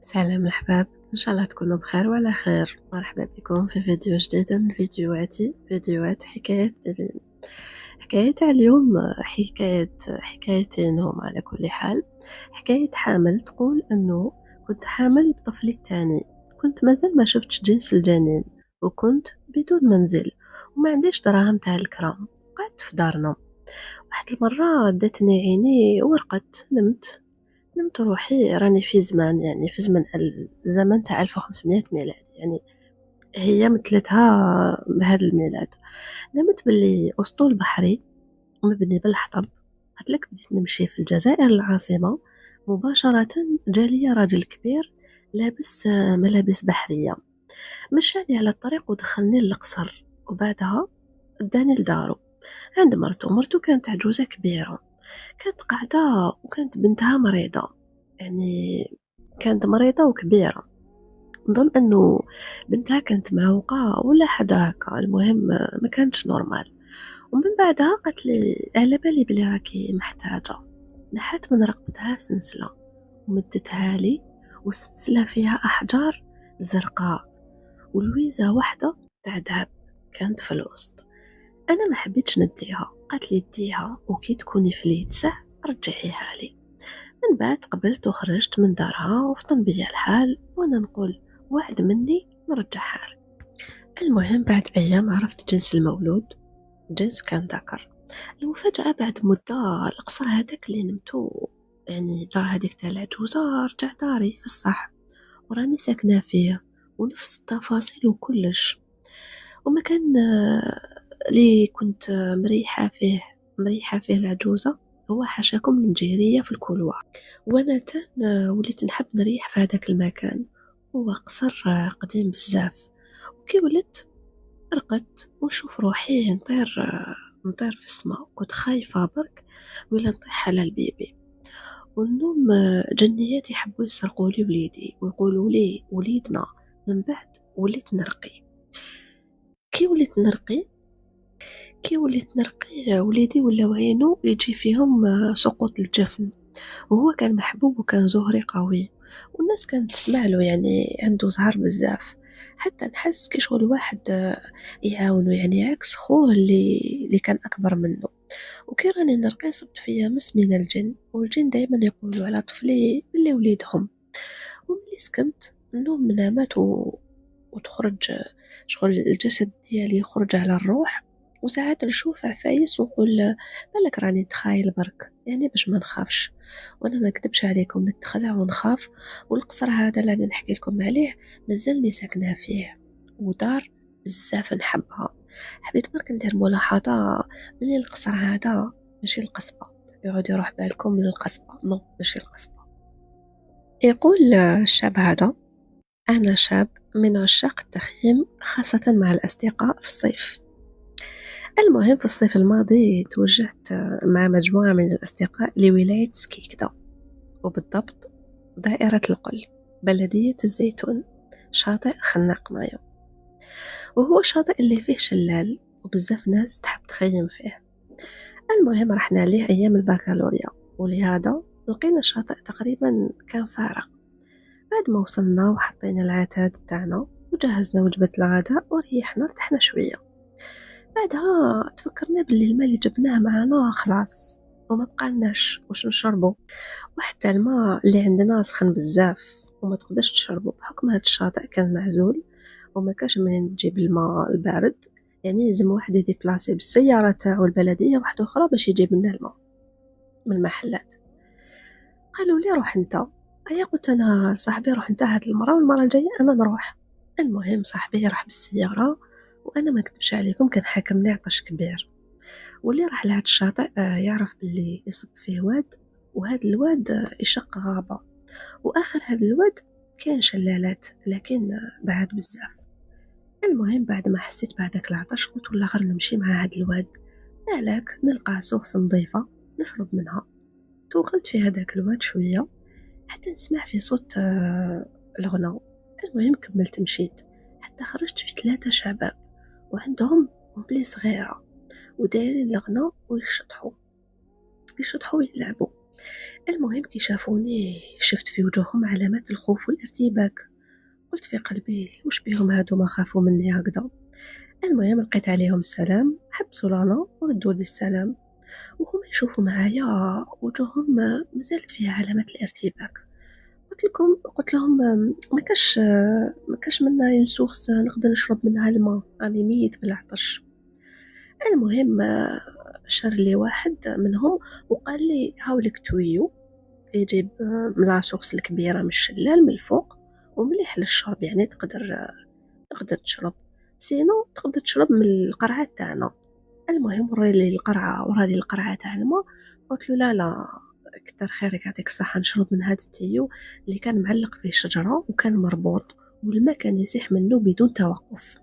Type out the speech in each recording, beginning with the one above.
سلام الأحباب، إن شاء الله تكونوا بخير وعلى خير. مرحبا بكم في فيديو جديد من فيديوهات حكايات تبين. حكاية تاع اليوم حكايتين هما على كل حال. حكاية حامل تقول أنه كنت حامل بطفلي الثاني، كنت مازال ما شفتش جنس الجنين، وكنت بدون منزل وما عنديش دراهم تاع الكرام. قعدت في دارنا. واحد المرة داتني عيني ورقت، نمت روحي راني في زمان، يعني في الزمن تاع 1500 ميلاد، يعني هي مثلتها بهذا الميلاد. نمت باللي أسطول بحري مبني بالحطب. قالك بديت نمشي في الجزائر العاصمة، مباشرة جالي راجل كبير لابس ملابس بحرية، مشاني على الطريق ودخلني للقصر، وبعدها اداني لدارو عند مرتو كانت عجوزة كبيرة، كانت قاعدة وكانت بنتها مريضة، يعني كانت مريضة وكبيرة. نظن أنه بنتها كانت معوقة ولا حاجة هكا، المهم ما كانتش نورمال. ومن بعدها قالت لي على بالي بلي راكي محتاجة. نحت من رقبتها سلسلة ومدتها لي، والسلسلة فيها أحجار زرقاء ولويزة واحدة تاع دهب كانت في الوسط. أنا ما حبيتش نديها، قالت لي ديها وكي تكوني في اليتسع رجعيها لي. من بعد قبلت وخرجت من دارها وفطن بيا الحال، وانا نقول واحد مني نرجعها لك. المهم بعد ايام عرفت جنس المولود، جنس كان ذكر. المفاجأة بعد مدة القصر هذاك اللي نمتو، يعني الدار هذيك تاع العجوزة، رجع داري في الصح وراني ساكنة فيه، ونفس التفاصيل وكلش. ومكان اللي كنت مريحة فيه العجوزة هو حاشاكم المجيرية في الكولوار. وانا وليت نحب نريح في هذاك المكان. هو قصر قديم بزاف، وكي ولدت رقدت ونشوف روحي نطير في السماء. كنت خايفة برك ولا نطيح على البيبي. والنوم جنيات يحبوا يسرقوا لي وليدي ويقولوا لي وليدنا. من بعد وليت نرقي. كي وليت نرقي وليدي ولاو عينو يجي فيهم سقوط الجفن، وهو كان محبوب وكان زهري قوي، والناس كانت تسمع له، يعني عنده زهر بزاف. حتى نحس كي شغل واحد يعاونو، يعني عكس خوه اللي كان أكبر منه. وكي راني نرقي صبت فيا مس من الجن، والجن دايما يقولوا على طفلي اللي وليدهم. وملي سكنت النوم منامات وتخرج شغل الجسد ديالي يخرج على الروح. وساعات نشوف عفايس ونقول بالك راني نتخايل برك، يعني باش ما نخافش. وانا ما اكذبش عليكم، نتخلع ونخاف. والقصر هذا اللي أنا نحكي لكم عليه مازلني ساكنه فيه، ودار بزاف نحبها. حبيت برك ندير ملاحظه، ملي القصر هذا ماشي القصبه، يقعد يروح بالكم للقصبه، ماشي القصبه. يقول الشاب هذا: أنا شاب من عشاق التخييم، خاصة مع الأصدقاء في الصيف. المهم في الصيف الماضي توجهت مع مجموعة من الأصدقاء لولاية سكيكدا، وبالضبط دائرة القل، بلدية الزيتون، شاطئ خناق مايو. وهو شاطئ اللي فيه شلال وبزاف ناس تحب تخيم فيه. المهم رحنا ليه أيام البكالوريا، ولهذا لقينا الشاطئ تقريبا كان فارغ. بعد ما وصلنا وحطينا العتاد تاعنا وجهزنا وجبة الغداء وريحنا ارتحنا شوية. بعدها تفكرنا باللي الماء اللي جبناه معنا خلاص وما بقالناش واش نشربه، وحتى الماء اللي عندنا سخن بزاف وما تقدرش تشربه بحكم هذا الشاطئ كان معزول وما كاش منين تجيب الماء البارد. يعني لازم واحد يديبلاسي بالسيارة تاعو البلدية واحدة أخرى باش يجيب لنا الماء من المحلات. قالوا لي روح انت. هيا قلت انا صاحبي روح انت هاد المره والمره الجايه انا نروح. المهم صاحبي راح بالسياره، وانا ما اكذبش عليكم كان حاكمني عطش كبير. واللي راح لهاد الشاطئ يعرف باللي يصب فيه واد، وهاد الواد يشق غابه، واخر هاد الواد كان شلالات لكن بعد بزاف. المهم بعد ما حسيت بهداك العطش قلت ولا غير نمشي مع هاد الواد، بالك نلقى سوغس نظيفه نشرب منها. توغلت في هداك الواد شويه حتى نسمع في صوت الغناء. المهم كملت مشيت حتى خرجت في 3 شباب وعندهم بلي صغيرة ودايرين الغناء ويشطحوا ويلعبوا. المهم كي شافوني شفت في وجوههم علامات الخوف والارتباك. قلت في قلبي واش بيهم هادو ما خافوا مني هكذا. المهم لقيت عليهم السلام، حبسوا لانا وردوا لي السلام، وهما يشوفوا معايا وجوههم مازالت فيها علامات الارتباك. قلت لهم ما كاش منا اون سورس نقدر نشرب منها الماء، راني ميت بالعطش. المهم شر لي واحد منهم وقال لي هاولك تويو يجيب من لا سورس الكبيره من الشلال من الفوق، ومليح للشرب يعني تقدر تشرب، سينو تقدر تشرب من القرعه تاعنا. المهم ورالي القرعه تاع الماء. قلت له لا لا، كتر خيرك يعطيك الصحة، نشرب من هذا التيو اللي كان معلق فيه شجرة وكان مربوط، والماء كان يسيح منه بدون توقف.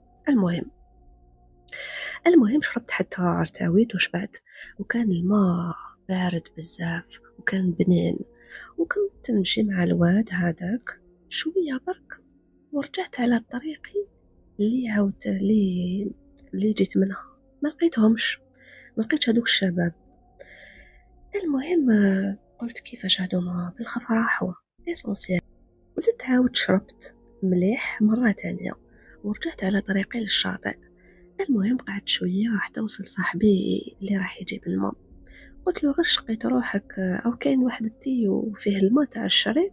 المهم شربت حتى ارتويت وشبعت، وكان الماء بارد بزاف وكان بنين. وكنت نمشي مع الواد هذاك شوية برك، ورجعت على طريقي اللي عاودت اللي جيت منها. ما لقيتهمش، ما لقيتش هذوك الشباب. المهم قلت كيفاش هادوما بالخف راحوا ليسونسيال. زدت عاود شربت مليح مرة تانية ورجعت على طريقي للشاطئ. المهم قعدت شوية حتى وصل صاحبي اللي راح يجيب الماء. قلت له غير شقيت روحك او كاين واحد التيو فيه الماء تاع الشريب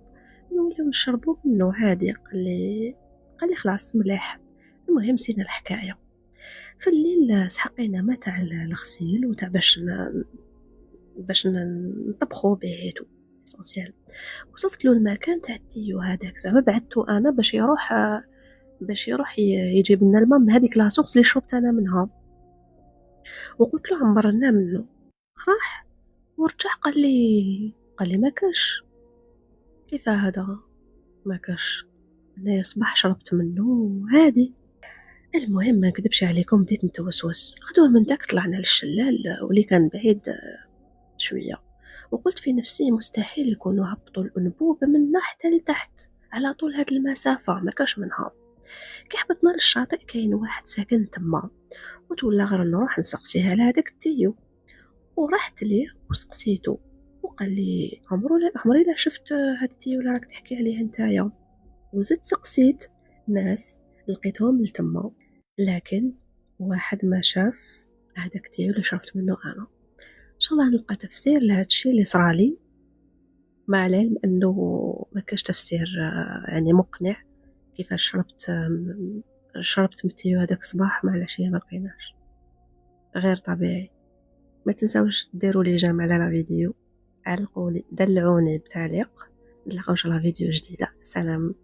نوليو نشربو منه عادي. قال لي خلاص مليح. المهم نسينا الحكاية. في الليل سحقينا ما تاع الغسيل وتاع باش نطبخو به اسونسيال. وصفت له المكان تاع التيو هذاك، زعما بعثته انا باش يروح يجيب لنا الماء من هذيك لاصوص اللي شربت انا منها. وقلت له عمرنا منه. راح ورجع قال لي ما كاش. كيف هذا ما كاش؟ انا صباح شربت منه عادي. المهم ما نكذبش عليكم بديت نتوسوس. غدوه من داك طلعنا للشلال واللي كان بعيد شويه، وقلت في نفسي مستحيل يكونوا هبطوا الانبوب من حتى لتحت على طول هاد المسافه، ما كاش منها. كي هبطنا للشاطئ كاين واحد ساكن تما، وتولى غير نروح نسقسيه على هذاك التيو. ورحت ليه وسقسيته وقال لي عمري لا شفت هاد التيو اللي راك تحكي عليه نتايا. وزدت سقسيت ناس لقيتهم لتما، لكن واحد ما شاف هذاك التيو اللي شربت منه انا. ان شاء الله نلقى تفسير لهذا الشيء اللي صرالي، مع العلم انه ما كاش تفسير يعني مقنع. كيفاش شربت من التيو هذاك الصباح مع العشيه ما لقيناش، غير طبيعي. ما تنساوش ديروا لي جيم على لا فيديو، علقوا لي دلعوني بتعليق. نلقاو ان شاء الله فيديو جديده. سلام.